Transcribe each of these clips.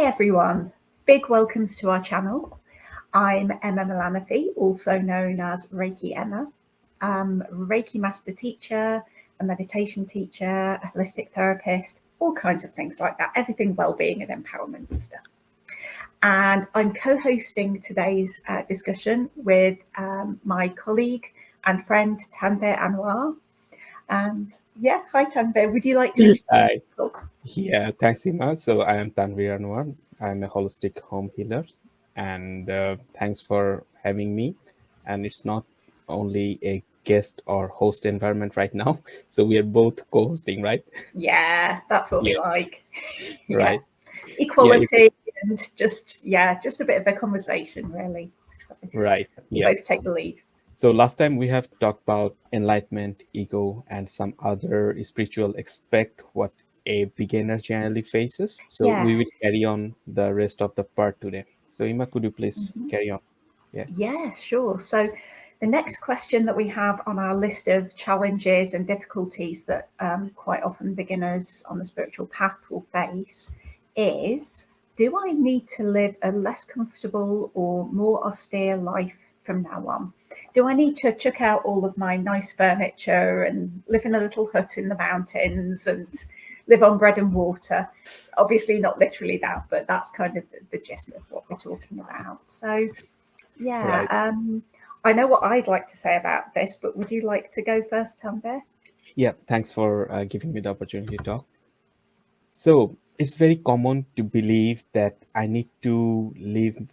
everyone, big welcomes to our channel. I'm Emma Milanafi, also known as Reiki Emma. Reiki master teacher, a meditation teacher, a holistic therapist, all kinds of things like that, everything well-being and empowerment and stuff. And I'm co-hosting today's discussion with my colleague and friend Tanvir Anwar. And yeah, hi Tanvir, would you like to Hi. Yeah, thanks, Emma. So I am Tanvir Anwar. I'm a holistic home healer, and thanks for having me. And it's not only a guest or host environment right now. So we are both co-hosting, right? Yeah, that's what we Yeah, like. Yeah, right. Yeah, equality and just a bit of a conversation, really. So right. we Yeah. both take the lead. So last time we have talked about enlightenment, ego, and some other spiritual aspect what a beginner generally faces. So we Yeah. will carry on the rest of the part today. So Ima, could you please Mhm. carry on? Yeah. Yeah, sure. So the next question that we have on our list of challenges and difficulties that quite often beginners on the spiritual path will face is, do I need to live a less comfortable or more austere life from now on? Do I need to chuck out all of my nice furniture and live in a little hut in the mountains and live on bread and water? Obviously not literally that, but that's kind of the gist of what we're talking about. So yeah, Right. I know what I'd like to say about this, but would you like to go first, Tanvir? Yeah. Thanks for giving me the opportunity to talk. So it's very common to believe that I need to live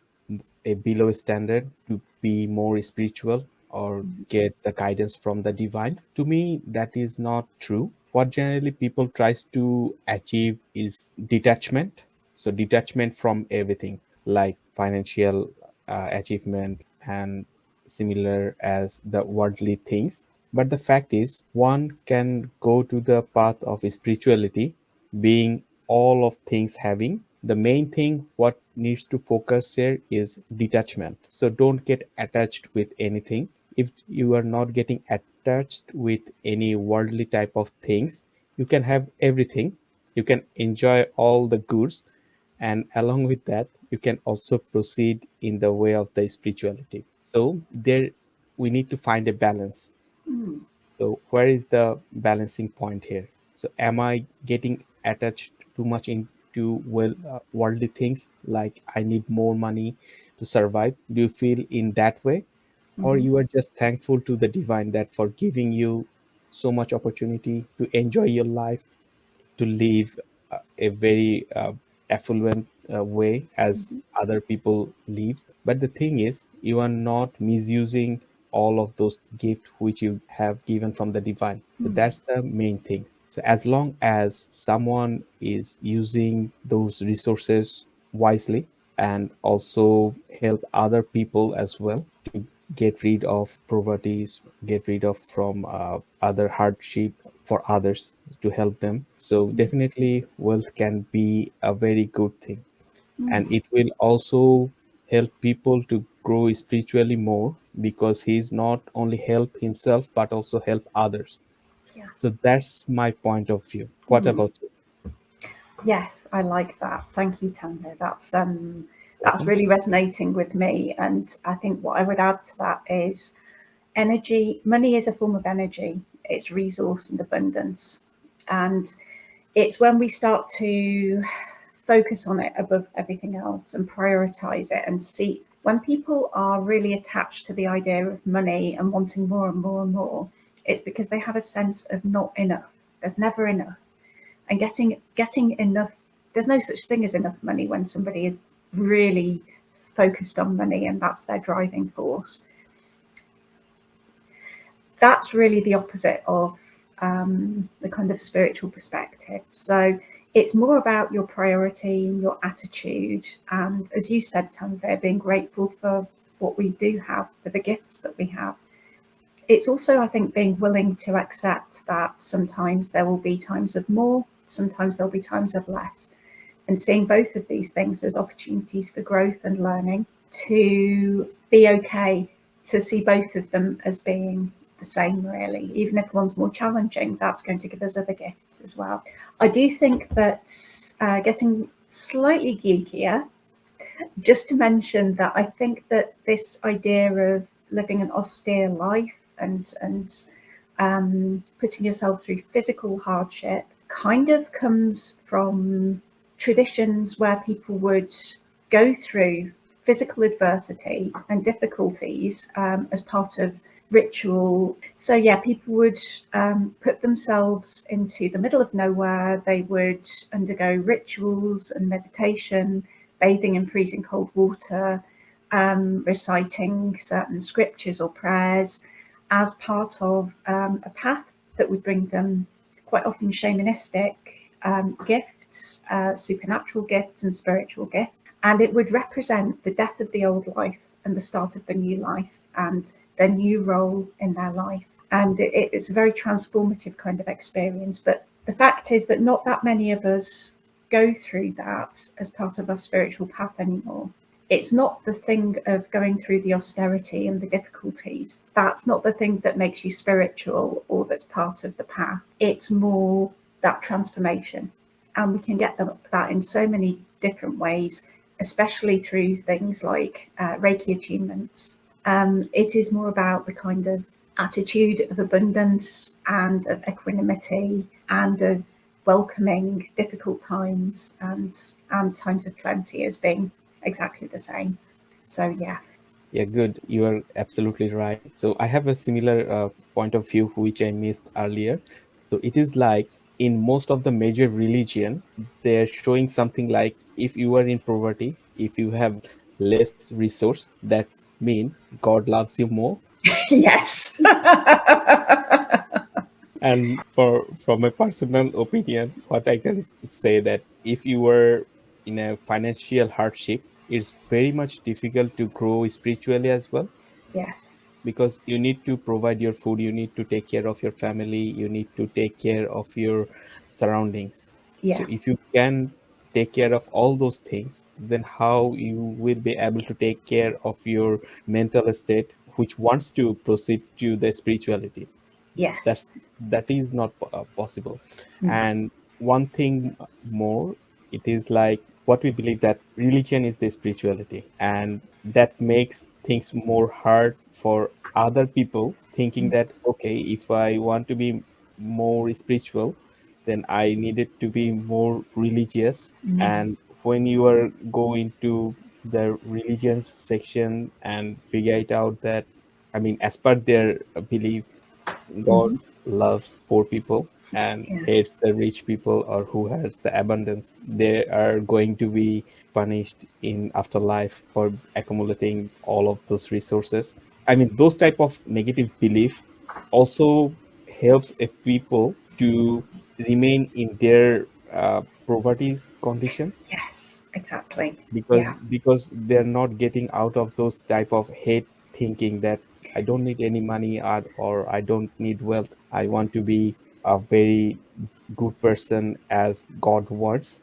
a below standard to be more spiritual or get the guidance from the divine. To me, that is not true. What generally people tries to achieve is detachment. So detachment from everything like financial achievement and similar as the worldly things. But the fact is, one can go to the path of spirituality being all of things having the main thing what needs to focus here is detachment. So don't get attached with anything. If you are not getting attached with any worldly type of things, you can have everything, you can enjoy all the goods, and along with that you can also proceed in the way of the spirituality. So there we need to find a balance. Mm, So where is the balancing point here? So am I getting attached too much into worldly things like I need more money to survive? Do you feel in that way, or mhm, you are just thankful to the divine that for giving you so much opportunity to enjoy your life, to live a very affluent way as mhm, other people live. But the thing is, you are not misusing all of those gifts which you have given from the divine. So mm, that's the main things. So as long as someone is using those resources wisely and also help other people as well to get rid of poverty, get rid of from other hardship for others to help them. So mm, definitely wealth can be a very good thing, and mm. it will also help people to grow spiritually more because he's not only help himself but also help others. Yeah. So that's my point of view. What Mm. about you? Yes, I like that. Thank you, Tanvir. That's Welcome. really resonating with me. And I think what I would add to that is energy. Money is a form of energy. It's resource and abundance, and it's when we start to focus on it above everything else and prioritize it and see when people are really attached to the idea of money and wanting more and more and more, it's because they have a sense of not enough. There's never enough. And getting enough, there's no such thing as enough money when somebody is really focused on money and that's their driving force. That's really the opposite of the kind of spiritual perspective. So it's more about your priority and your attitude. And as you said, Tanvir, being grateful for what we do have, for the gifts that we have. It's also, I think, being willing to accept that sometimes there will be times of more, sometimes there'll be times of less. And seeing both of these things as opportunities for growth and learning, to be okay, to see both of them as being the same, really. Even if one's more challenging, that's going to give us other gifts as well. I do think that getting slightly geekier, just to mention that I think that this idea of living an austere life and putting yourself through physical hardship kind of comes from traditions where people would go through physical adversity and difficulties as part of ritual. So yeah, people would put themselves into the middle of nowhere. They would undergo rituals and meditation, bathing in freezing cold water, reciting certain scriptures or prayers as part of a path that would bring them quite often shamanistic gifts, supernatural gifts and spiritual gifts. And it would represent the death of the old life and the start of the new life and their new role in their life. And it's a very transformative kind of experience. But the fact is that not that many of us go through that as part of our spiritual path anymore. It's not the thing of going through the austerity and the difficulties. That's not the thing that makes you spiritual or that's part of the path. It's more that transformation. And we can get that in so many different ways, especially through things like Reiki attunements. It is more about the kind of attitude of abundance and of equanimity and of welcoming difficult times and times of plenty as being exactly the same. So yeah. Yeah, good. You are absolutely right. So I have a similar point of view which I missed earlier. So it is like in most of the major religion, they're showing something like if you are in poverty, if you have less resource, that mean God loves you more. Yes. And for from a personal opinion, what I can say that if you were in a financial hardship, it's very much difficult to grow spiritually as well, Yes. because you need to provide your food, you need to take care of your family, you need to take care of your surroundings. So Yeah. if you can take care of all those things, then how you will be able to take care of your mental state which wants to proceed to the spirituality? Yes. That is not possible. No. And one thing more, it is like what we believe that religion is the spirituality, and that makes things more hard for other people, thinking that okay, if I want to be more spiritual, then I needed to be more religious. Mm. And when you are going to the religion section and figure it out that, I mean, as per their belief, God Mm-hmm. loves poor people and Yeah. hates the rich people or who has the abundance. They are going to be punished in afterlife for accumulating all of those resources. I mean, those type of negative belief also helps a people to remain in their poverty's condition, Yes. Exactly. because Yeah. they're not getting out of those type of hate thinking that I don't need any money, or I don't need wealth, I want to be a very good person as God wants.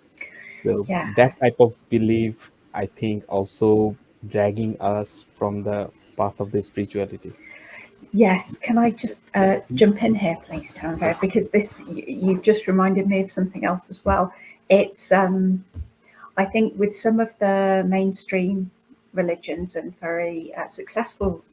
So Yeah. that type of belief, I think, also dragging us from the path of the spirituality. Yes. Can I just jump in here, please, Tango? Because this you've just reminded me of something else as well. It's I think with some of the mainstream religions and very successful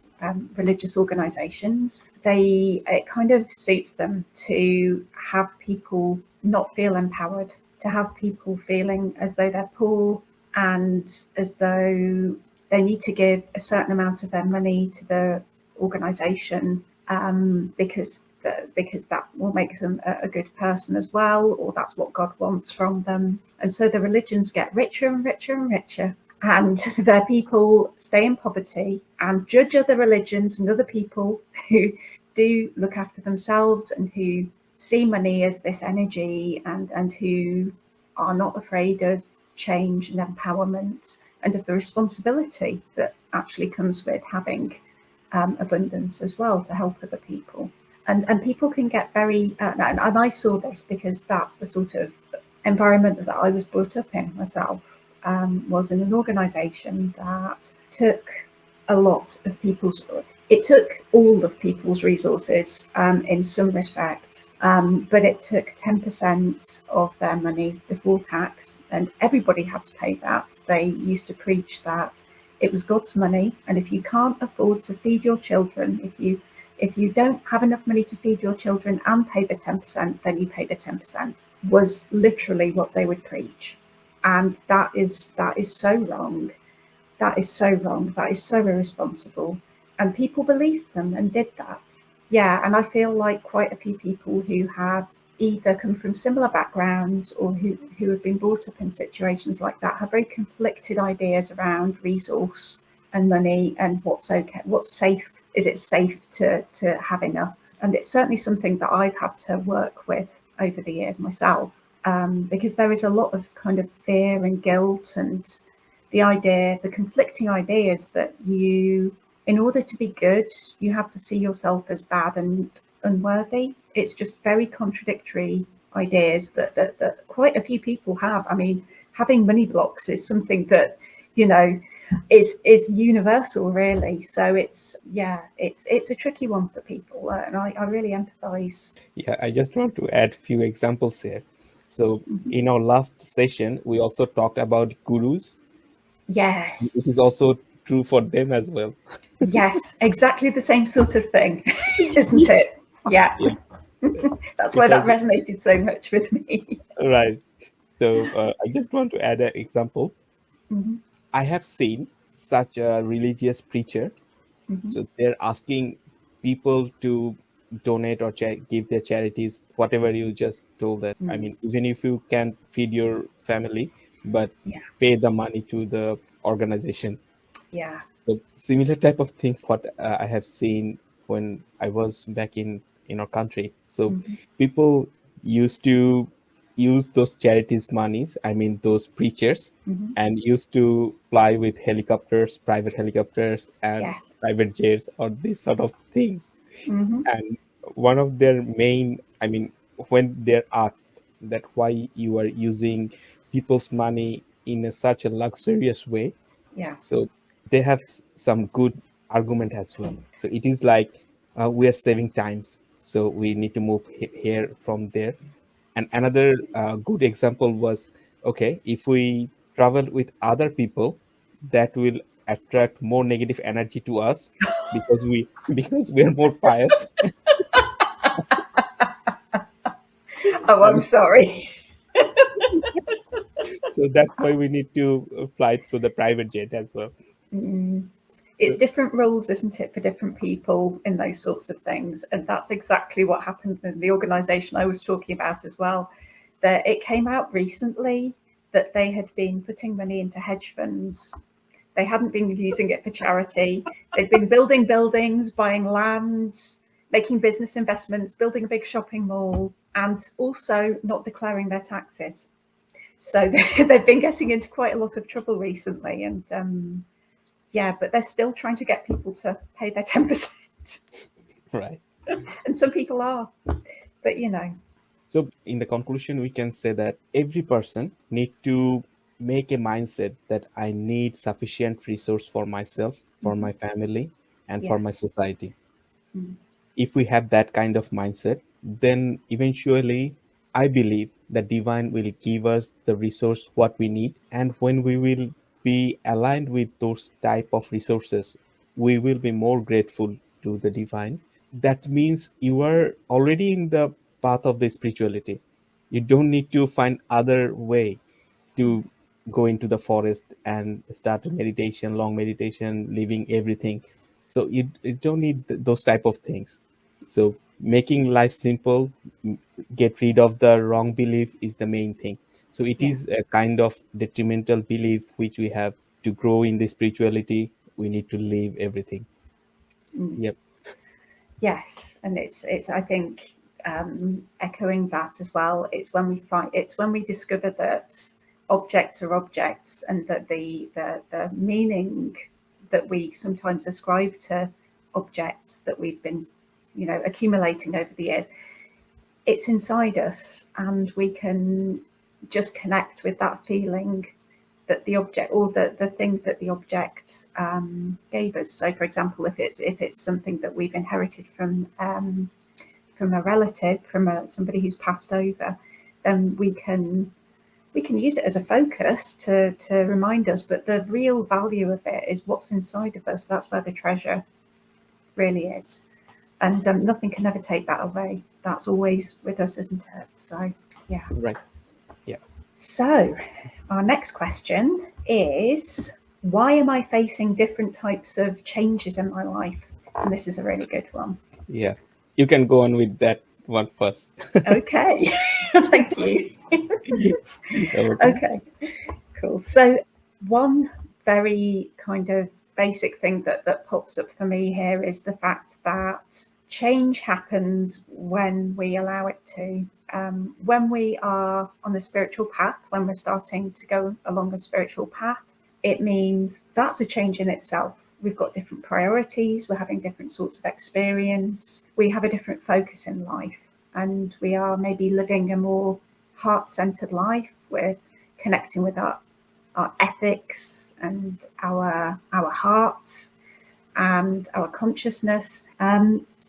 religious organisations, it kind of suits them to have people not feel empowered, to have people feeling as though they're poor and as though they need to give a certain amount of their money to the organisation because that will make them a good person as well, or that's what God wants from them. And so the religions get richer and richer and richer, and their people stay in poverty and judge other religions and other people who do look after themselves and who see money as this energy and who are not afraid of change and empowerment and of the responsibility that actually comes with having abundance as well to help other people. And people can get very, and I saw this because that's the sort of environment that I was brought up in myself, was in an organisation that took a lot of people's it took all of people's resources in some respects, but it took 10% of their money before tax, and everybody had to pay that. They used to preach that it was God's money, and if you can't afford to feed your children, if you don't have enough money to feed your children and pay the 10%, then you pay the 10%, was literally what they would preach. And that is so wrong. That is so wrong. That is so irresponsible. And people believed them and did that. Yeah, and I feel like quite a few people who have either come from similar backgrounds or who have been brought up in situations like that have very conflicted ideas around resource and money and what's okay, what's safe. Is it safe to have enough? And it's certainly something that I've had to work with over the years myself, because there is a lot of kind of fear and guilt and the conflicting ideas that in order to be good, you have to see yourself as bad and unworthy. It's just very contradictory ideas that quite a few people have. I mean, having money blocks is something that, is universal, really. So it's a tricky one for people, and I really empathize. Yeah, I just want to add few examples here. So in our last session, we also talked about gurus. It is Yes. also true for them as well. Yes, exactly the same sort of thing, isn't it? Yeah. Yeah, That's why because that resonated so much with me. right. So I just want to add an example. Mm-hmm. I have seen such a religious preacher. Mm-hmm. So they're asking people to donate or give their charities, whatever you just told that. I Mm. mean, even if you can't feed your family, but Yeah, pay the money to the organization. yeah. So similar type of things what I have seen when I was back in our country. So Mm-hmm. people used to use those charities monies, I mean those preachers, Mm-hmm. and used to fly with helicopters, private helicopters and Yes. private jets or these sort of things. Mm-hmm. And one of their main, I mean, when they're asked that why you are using people's money in such a luxurious way, Yeah. so they have some good argument as well. So it is like we are saving times, so we need to move here from there. And another good example was, okay, if we travel with other people, that will attract more negative energy to us because we because we are more pious. Oh, I'm And sorry. so that's why we need to fly through the private jet as well. Mm. It's So, different rules, isn't it, for different people in those sorts of things. And that's exactly what happened in the organisation I was talking about as well. That it came out recently that they had been putting money into hedge funds. They hadn't been using it for charity. They'd been building buildings, buying land, making business investments, building a big shopping mall, and also not declaring their taxes. So they've been getting into quite a lot of trouble recently. And yeah, but they're still trying to get people to pay their 10%. right. And some people are, but So in the conclusion, we can say that every person need to make a mindset that I need sufficient resource for myself, for mm-hmm. my family, and for Yes. my society. Mm. If we have that kind of mindset, then eventually I believe the divine will give us the resource what we need. And when we will be aligned with those type of resources, we will be more grateful to the divine. That means you are already in the path of the spirituality. You don't need to find other way to go into the forest and start a meditation, long meditation, leaving everything. So you don't need those type of things. So making life simple, get rid of the wrong belief is the main thing. So it Yeah. is a kind of detrimental belief which we have to grow in the spirituality. We need to leave everything. Mm. Yep. Yes, and it's I think echoing that as well. It's when we discover that objects are objects, and that the meaning that we sometimes ascribe to objects that we've been accumulating over the years, it's inside us, and we can just connect with that feeling that the object, or the thing that the object gave us. So, for example, if it's something that we've inherited from a relative, from somebody who's passed over, then we can use it as a focus to remind us. But the real value of it is what's inside of us. That's where the treasure really is, and nothing can ever take that away. That's always with us, isn't it? So, yeah. Right. Yeah. So, our next question is, why am I facing different types of changes in my life? And this is a really good one. Yeah. You can go on with that one first. Okay, thank you. Okay, cool. So, one very kind of basic thing that pops up for me here is the fact that change happens when we allow it to. When we are on a spiritual path, when we're starting to go along a spiritual path, it means that's a change in itself. We've got different priorities, we're having different sorts of experience, we have a different focus in life, and we are maybe living a more heart-centered life. We're connecting with our ethics and our heart and our consciousness.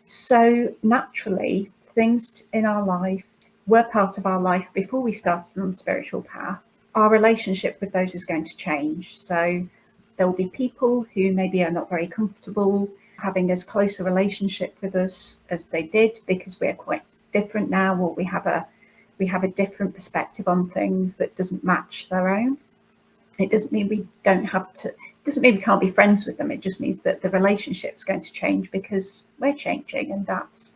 So naturally, things in our life were part of our life before we started on the spiritual path. Our relationship with those is going to change. So there will be people who maybe are not very comfortable having as close a relationship with us as they did, because we're quite different now, or we have a different perspective on things that doesn't match their own. It doesn't mean we don't have to, it doesn't mean we can't be friends with them. It just means that the relationship's going to change because we're changing, and that's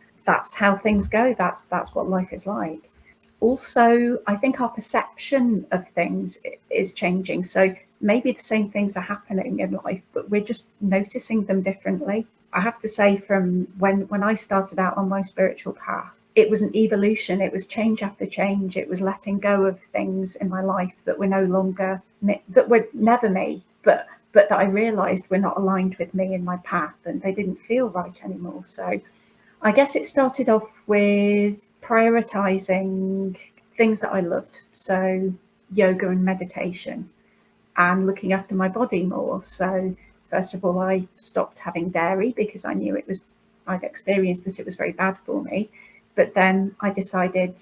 how things go. That's what life is like. Also, I think our perception of things is changing. So maybe the same things are happening in life, but we're just noticing them differently. I have to say, from when I started out on my spiritual path, it was an evolution. It was change after change. It was letting go of things in my life that were no longer, that were never me, but that I realized were not aligned with me in my path, and they didn't feel right anymore. So I guess it started off with prioritizing things that I loved. So yoga and meditation, and looking after my body more. So first of all, I stopped having dairy because I knew I'd experienced that it was very bad for me. But then I decided,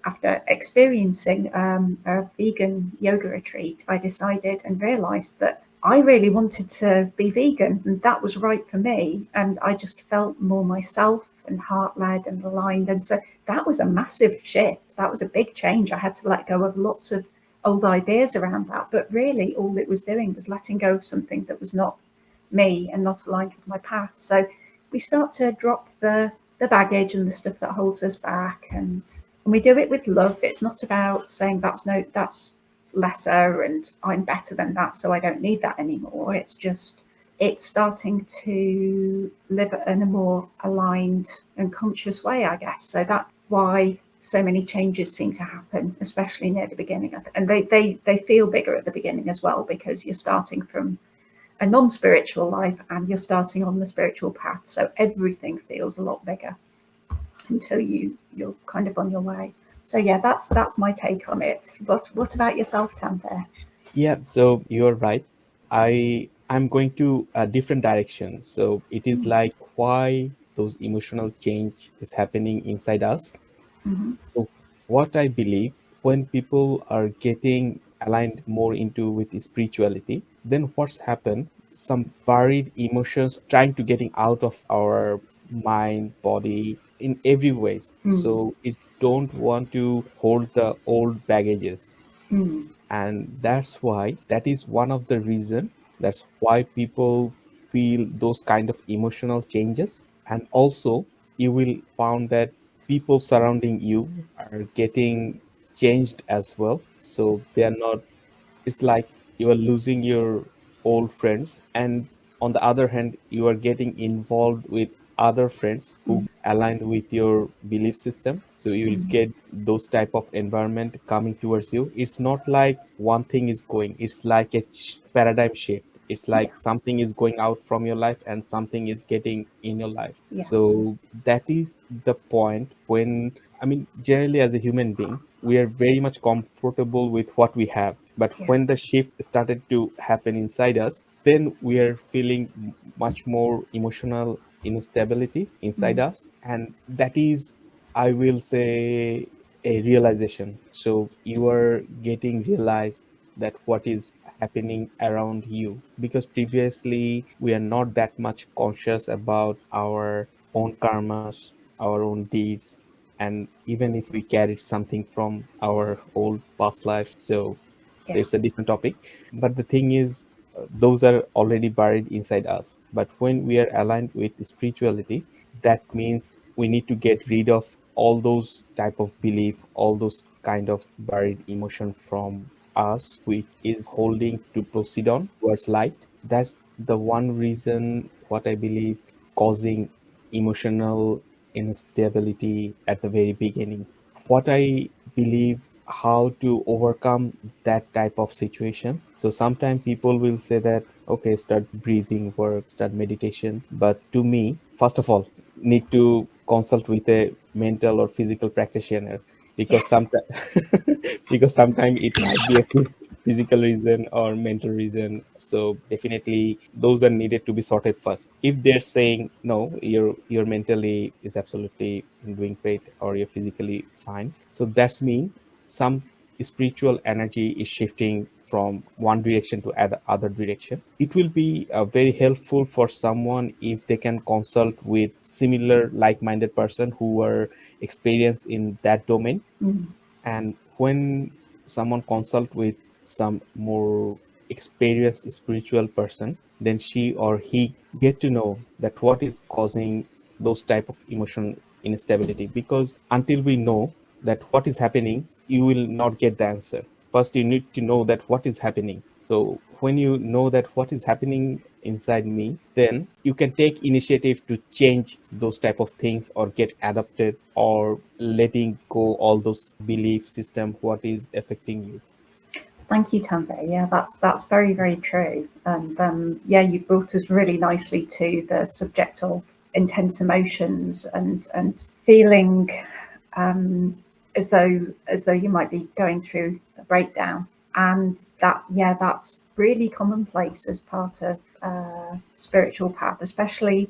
after experiencing a vegan yoga retreat, I decided and realized that I really wanted to be vegan, and that was right for me. And I just felt more myself and heart-led and aligned. And so that was a massive shift. That was a big change. I had to let go of lots of old ideas around that. But really, all it was doing was letting go of something that was not me and not aligned with my path. So we start to drop the baggage and the stuff that holds us back, and we do it with love. It's not about saying that's lesser and I'm better than that, so I don't need that anymore. It's starting to live in a more aligned and conscious way, I guess. So that's why so many changes seem to happen, especially near the beginning. And they feel bigger at the beginning as well, because you're starting from a non-spiritual life and you're starting on the spiritual path. So everything feels a lot bigger until you're kind of on your way. So yeah, that's my take on it. But what about yourself, Tanvir? Yeah, so you're right. I'm going to a different direction. So it is like why those emotional change is happening inside us. Mm-hmm. So what I believe, when people are getting aligned more into with spirituality, then what's happened? Some buried emotions trying to getting out of our mind, body in every ways. Mm. So it's don't want to hold the old baggages, Mm. and that's why that is one of the reason, that's why people feel those kind of emotional changes. And also you will found that people surrounding you are getting changed as well, so they are not, it's like you are losing your old friends, and on the other hand you are getting involved with other friends who Mm. align with your belief system, so you will Mm. get those type of environment coming towards you. It's not like one thing is going, it's like a paradigm shift. It's like Yeah. something is going out from your life and something is getting in your life. Yeah. So that is the point when, I mean, generally as a human being, we are very much comfortable with what we have. But Yeah. when the shift started to happen inside us, then we are feeling much more emotional instability inside Mm. us. And that is, I will say, a realization. So you are getting realized that what is happening around you, because previously we are not that much conscious about our own karmas, our own deeds, and even if we carried something from our old past life. So Yeah. it's a different topic. But the thing is, those are already buried inside us. But when we are aligned with spirituality, that means we need to get rid of all those type of belief, all those kind of buried emotion from us, which is holding to proceed on towards light. That's the one reason what I believe causing emotional instability at the very beginning. What I believe, how to overcome that type of situation. So sometimes people will say that, okay, start breathing work, start meditation. But to me, first of all, need to consult with a mental or physical practitioner, because Yes. sometimes because sometimes it might be a physical reason or mental reason. So definitely those are needed to be sorted first. If they're saying no, you're mentally is absolutely doing great, or you're physically fine, so that's mean some spiritual energy is shifting from one direction to other direction. It will be very helpful for someone if they can consult with similar like-minded person who are experienced in that domain. Mm. And when someone consult with some more experienced spiritual person, then she or he get to know that what is causing those type of emotional instability. Because until we know that what is happening, you will not get the answer. First you need to know that what is happening. So when you know that what is happening inside me, then you can take initiative to change those type of things, or get adapted, or letting go all those belief system what is affecting you. Thank you, Tanvi. Yeah, that's very, very true. And yeah, you brought us really nicely to the subject of intense emotions and feeling um, as though you might be going through a breakdown. And that, yeah, that's really commonplace as part of spiritual path, especially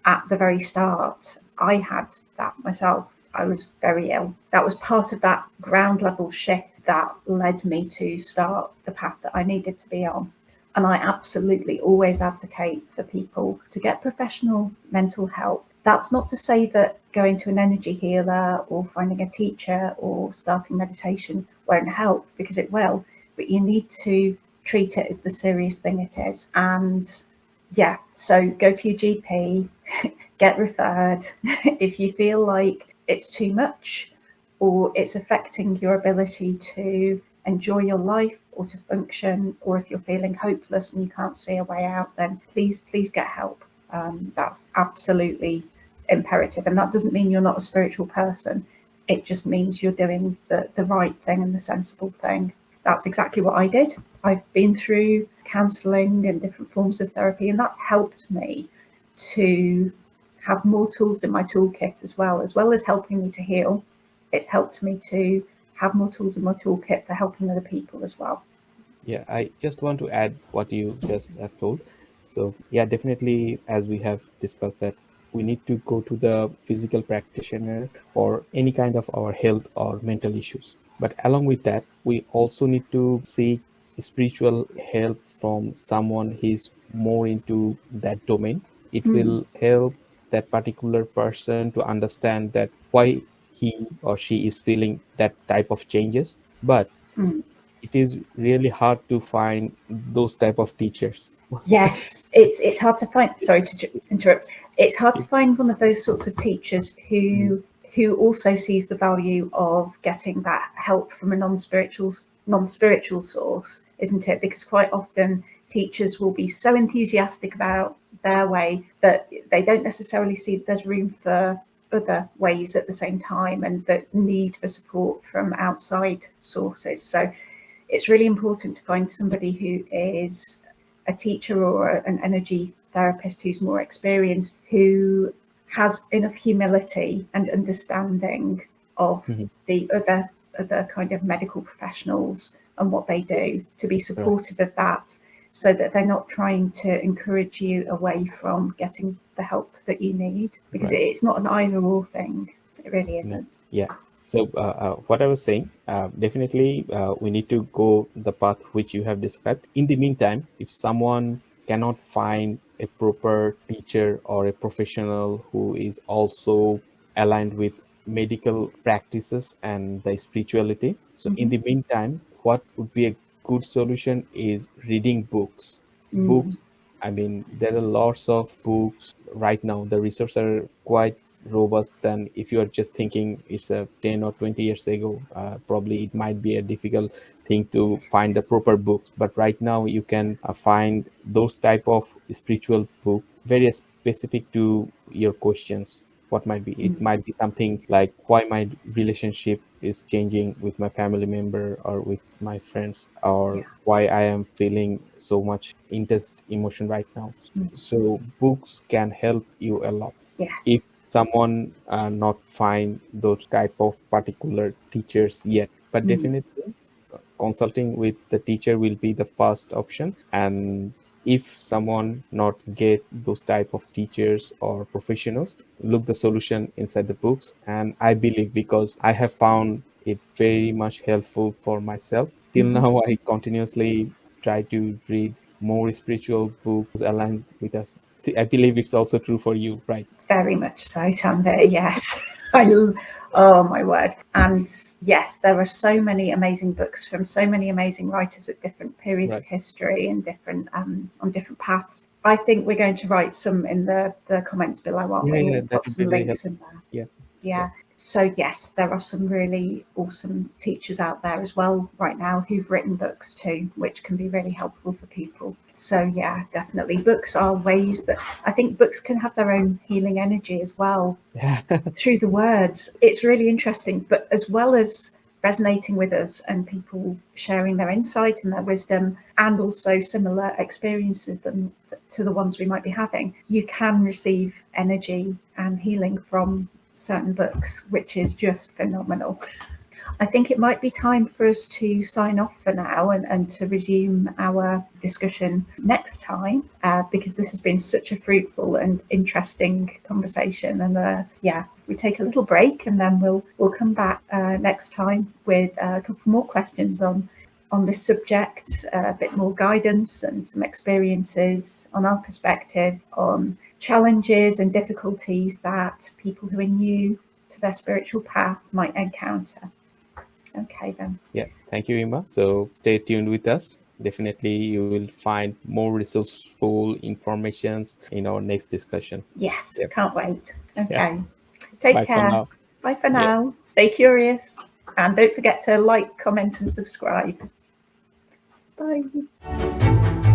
at the very start. I had that myself. I was very ill. That was part of that ground level shift that led me to start the path that I needed to be on. And I absolutely always advocate for people to get professional mental help. That's not to say that going to an energy healer or finding a teacher or starting meditation won't help, because it will, but you need to treat it as the serious thing it is. And yeah, so go to your GP, get referred. If you feel like it's too much or it's affecting your ability to enjoy your life or to function, or if you're feeling hopeless and you can't see a way out, then please get help. That's absolutely imperative. And that doesn't mean you're not a spiritual person. It just means you're doing the right thing and the sensible thing. That's exactly what I did. I've been through counselling and different forms of therapy, and that's helped me to have more tools in my toolkit as well as helping me to heal. It's helped me to have more tools in my toolkit for helping other people as well. Yeah, I just want to add what you just have told. So yeah, definitely, as we have discussed, that we need to go to the physical practitioner for any kind of our health or mental issues. But along with that, we also need to seek spiritual help from someone who is more into that domain. It Mm, will help that particular person to understand that why he or she is feeling that type of changes. But mm. it is really hard to find those type of teachers. Yes, it's hard to find. Sorry to interrupt. It's hard to find one of those sorts of teachers who also sees the value of getting that help from a non-spiritual source, isn't it? Because quite often teachers will be so enthusiastic about their way that they don't necessarily see that there's room for other ways at the same time, and the need for support from outside sources. So it's really important to find somebody who is a teacher or an energy therapist who's more experienced, who has enough humility and understanding of Mhm. the other kind of medical professionals and what they do, to be supportive of that, so that they're not trying to encourage you away from getting the help that you need, because it's not an either or thing. It really isn't. Yeah. So what I was saying, definitely we need to go the path which you have described. In the meantime, if someone cannot find a proper teacher or a professional who is also aligned with medical practices and the spirituality, so in the meantime, what would be a good solution is reading books. Books, I mean, there are lots of books right now. The resources are quite robust than if you are just thinking it's a 10 or 20 years ago. Probably it might be a difficult thing to find the proper books, but right now you can find those type of spiritual book very specific to your questions. What might be, it might be something like why my relationship is changing with my family member or with my friends, or Yeah. why I am feeling so much intense emotion right now. So books can help you a lot. If Yes. someone not find those type of particular teachers yet, but definitely consulting with the teacher will be the first option. And if someone not get those type of teachers or professionals, look the solution inside the books. And I believe, because I have found it very much helpful for myself till now, I continuously try to read more spiritual books aligned with us. I believe it's also true for you, right? Very much so, Tanvi. Yes. Oh my word. And yes, there are so many amazing books from so many amazing writers at different periods of history and different on different paths. I think we're going to write some in the comments below, aren't we? Yeah, We'll that put would be some very links helpful. in there. Yeah. Yeah. So yes, there are some really awesome teachers out there as well right now who've written books too, which can be really helpful for people. So yeah, definitely. Books are ways that I think books can have their own healing energy as well through the words. It's really interesting. But as well as resonating with us and people sharing their insight and their wisdom and also similar experiences to the ones we might be having, you can receive energy and healing from certain books, which is just phenomenal. I think it might be time for us to sign off for now and to resume our discussion next time, because this has been such a fruitful and interesting conversation. And yeah, we take a little break and then we'll come back next time with a couple more questions on this subject, a bit more guidance and some experiences on our perspective on challenges and difficulties that people who are new to their spiritual path might encounter. Okay, then. Yeah, thank you, Ima. So stay tuned with us. Definitely, you will find more resourceful informations in our next discussion. Yes, Yep. can't wait. Okay, Yeah. take Bye for care. now. Bye for Yeah. now. Stay curious. And don't forget to like, comment, and subscribe. Bye.